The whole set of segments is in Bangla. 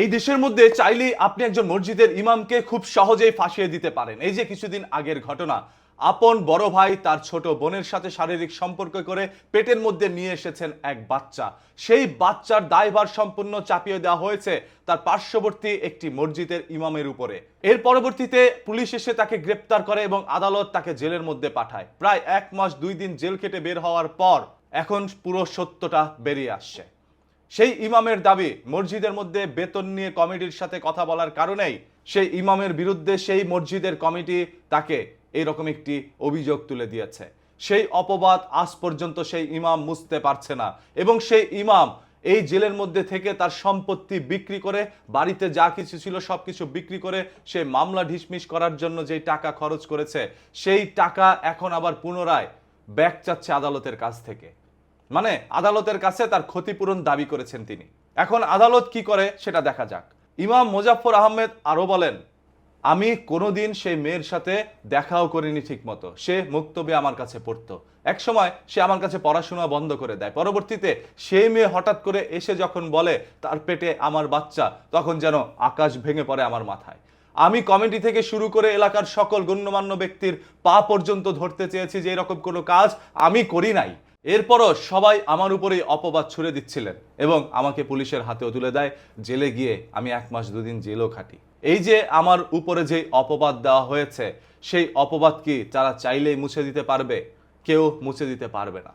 এই দেশের মধ্যে চাইলেই আপনি একজন মসজিদের ইমামকে খুব সহজেই ফাঁসিয়ে দিতে পারেন। এই যে কিছুদিন আগের ঘটনা, আপন বড় ভাই তার ছোট বোনের সাথে শারীরিক সম্পর্ক করে পেটের মধ্যে নিয়ে এসেছেন এক বাচ্চা। সেই বাচ্চার দায়ভার সম্পূর্ণ চাপিয়ে দেওয়া হয়েছে তার পার্শ্ববর্তী একটি মসজিদের ইমামের উপরে। এর পরবর্তীতে পুলিশ এসে তাকে গ্রেপ্তার করে এবং আদালত তাকে জেলের মধ্যে পাঠায়। প্রায় 1 মাস 2 দিন জেল কেটে বের হওয়ার পর এখন পুরো সত্যটা বেরিয়ে আসছে। সেই ইমামের দাবি, মসজিদের মধ্যে বেতন নিয়ে কমিটির সাথে কথা বলার কারণেই সেই ইমামের বিরুদ্ধে সেই মসজিদের কমিটি তাকে এইরকম একটি অভিযোগ তুলে দিয়েছে। সেই অপবাদ আজ পর্যন্ত সেই ইমাম মুছতে পারছে না এবং সেই ইমাম এই জেলের মধ্যে থেকে তার সম্পত্তি বিক্রি করে, বাড়িতে যা কিছু ছিল সবকিছু বিক্রি করে সে মামলা ঢিসমিস করার জন্য যেই টাকা খরচ করেছে সেই টাকা এখন আবার পুনরায় ব্যাক চাচ্ছে আদালতের কাছ থেকে। মানে আদালতের কাছে তার ক্ষতিপূরণ দাবি করেছেন তিনি। এখন আদালত কি করে সেটা দেখা যাক। ইমাম মোজাফফর আহমেদ আরো বলেন, আমি কোনোদিন সেই মেয়ের সাথে দেখাও করিনি ঠিক মতো। সে মুক্তবে আমার কাছে পড়তো। এক সময় সে আমার কাছে পড়াশোনা বন্ধ করে দেয়। পরবর্তীতে সেই মেয়ে হঠাৎ করে এসে যখন বলে তার পেটে আমার বাচ্চা, তখন যেন আকাশ ভেঙে পড়ে আমার মাথায়। আমি কমিটি থেকে শুরু করে এলাকার সকল গণ্যমান্য ব্যক্তির পা পর্যন্ত ধরতে চেয়েছি যে এরকম কোনো কাজ আমি করি নাই। এরপরও সবাই আমার উপরেই অপবাদ ছুড়ে দিচ্ছিলেন এবং আমাকে পুলিশের হাতেও তুলে দেয়। জেলে গিয়ে আমি 1 মাস 2 দিন জেলও খাটি। এই যে আমার উপরে যে অপবাদ দেওয়া হয়েছে, সেই অপবাদ কি তারা চাইলেই মুছে দিতে পারবে? কেউ মুছে দিতে পারবে না।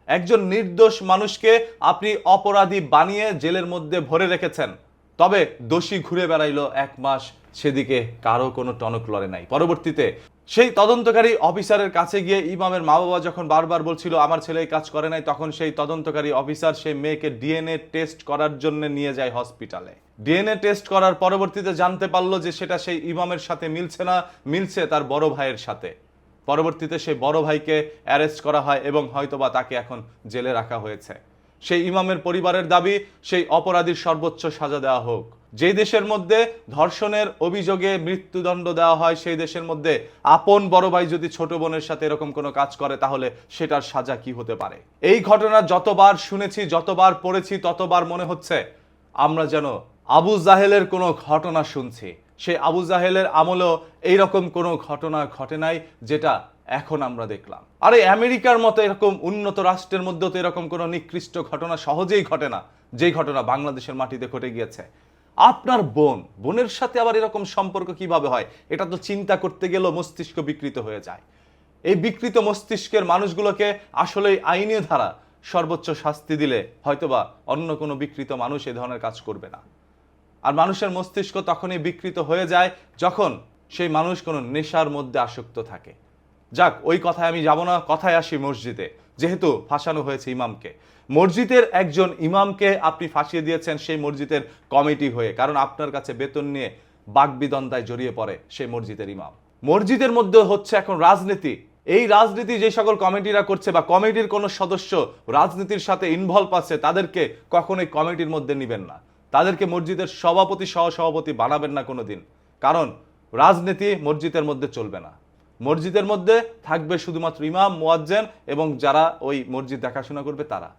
একজন নির্দোষ মানুষকে আপনি অপরাধী বানিয়ে জেলের মধ্যে ভরে রেখেছেন, তবে দোষী ঘুরে বেড়াইলো 1 মাস, সেদিকে কারো কোনো টনক লড়ে নাই। পরবর্তীতে সেই তদন্তকারী অফিসারের কাছে গিয়ে ইমামের মা বাবা যখন বারবার বলছিল আমার ছেলে এই কাজ করে নাই, তখন সেই তদন্তকারী অফিসার সেই মেয়েকে ডিএনএ টেস্ট করার জন্য নিয়ে যায় হসপিটালে। ডিএনএ টেস্ট করার পরবর্তীতে জানতে পারলো যে সেটা সেই ইমামের সাথে মিলছে না, মিলছে তার বড় ভাইয়ের সাথে। পরবর্তীতে সেই বড় ভাইকে অ্যারেস্ট করা হয় এবং হয়তোবা তাকে এখন জেলে রাখা হয়েছে। সেই ইমামের পরিবারের দাবি সেই অপরাধীর সর্বোচ্চ সাজা দেওয়া হোক। যে দেশের মধ্যে ধর্ষণের অভিযোগে মৃত্যুদণ্ড দেওয়া হয়, সেই দেশের মধ্যে আপন বড় ভাই যদি ছোট বোনের সাথে এরকম কোনো কাজ করে তাহলে সেটার সাজা কি হতে পারে? এই ঘটনা যতবার শুনেছি, যতবার পড়েছি, ততবার মনে হচ্ছে আমরা যেন আবু জাহেলের কোনো ঘটনা শুনছি। সেই আবু জাহেলের আমলেও এইরকম কোনো ঘটনা ঘটে নাই যেটা এখন আমরা দেখলাম। আরে আমেরিকার মতো এরকম উন্নত রাষ্ট্রের মধ্যেও তো এরকম কোনো নিকৃষ্ট ঘটনা সহজেই ঘটে না, যেই ঘটনা বাংলাদেশের মাটিতে ঘটে গিয়েছে। আপনার বোনের সাথে আবার এরকম সম্পর্ক কিভাবে হয়? এটা তো চিন্তা করতে গেলেও মস্তিষ্ক বিকৃত হয়ে যায়। এই বিকৃত মস্তিষ্কের মানুষগুলোকে আসলে আইনি ধারা সর্বোচ্চ শাস্তি দিলে হয়তোবা অন্য কোনো বিকৃত মানুষ এই ধরনের কাজ করবে না। আর মানুষের মস্তিষ্ক তখনই বিকৃত হয়ে যায় যখন সেই মানুষ কোনো নেশার মধ্যে আসক্ত থাকে। যাক, ওই কথায় আমি যাব না, কথায় আসি মসজিদে। যেহেতু ফাঁসানো হয়েছে ইমামকে, মসজিদের একজন ইমামকে আপনি ফাঁসিয়ে দিয়েছেন সেই মসজিদের কমিটি হয়ে, কারণ আপনার কাছে বেতন নিয়ে বাকবিতন্ডায় জড়িয়ে পড়ে সেই মসজিদের ইমাম। মসজিদের মধ্যে হচ্ছে এখন রাজনীতি। এই রাজনীতি যে সকল কমিটিরা করছে বা কমিটির কোনো সদস্য রাজনীতির সাথে ইনভলভ আছে, তাদেরকে কখনোই কমিটির মধ্যে নেবেন না। তাদেরকে মসজিদের সভাপতি সহসভাপতি বানাবেন না কোনোদিন, কারণ রাজনীতি মসজিদের মধ্যে চলবে না। মসজিদের মধ্যে থাকবে শুধুমাত্র ইমাম, মুয়াজ্জিন এবং যারা ওই মসজিদ দেখাশোনা করবে তারা।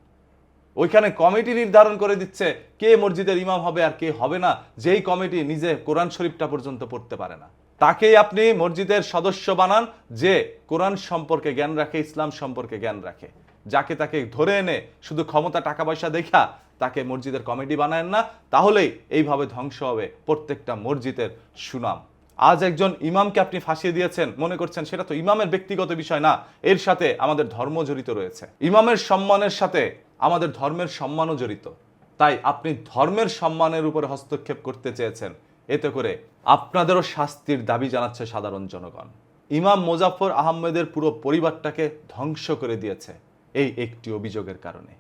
ওইখানে কমিটি নির্ধারণ করে দিচ্ছে কে মসজিদের ইমাম হবে আর কে হবে না। যেই কমিটি নিজে কোরআন শরীফটা পর্যন্ত পড়তে পারে না, তাকেই আপনি মসজিদের সদস্য বানান যে কোরআন সম্পর্কে জ্ঞান রাখে, ইসলাম সম্পর্কে জ্ঞান রাখে। যাকে তাকে ধরে এনে শুধু ক্ষমতা টাকা পয়সা দেখা তাকে মসজিদের কমিটি বানায় না, তাহলেই এইভাবে ধ্বংস হবে প্রত্যেকটা মসজিদের সুনাম। আজ একজন ইমামকে আপনি ফাঁসিয়ে দিয়েছেন, মনে করছেন সেটা তো ইমামের ব্যক্তিগত বিষয় না, এর সাথে আমাদের ধর্ম জড়িত রয়েছে। ইমামের সম্মানের সাথে আমাদের ধর্মের সম্মানও জড়িত। তাই আপনি ধর্মের সম্মানের উপরে হস্তক্ষেপ করতে চেয়েছেন, এতে করে আপনাদেরও শাস্তির দাবি জানাচ্ছে সাধারণ জনগণ। ইমাম মোজাফফর আহমেদের পুরো পরিবারটাকে ধ্বংস করে দিয়েছে এই একটি অভিযোগের কারণে।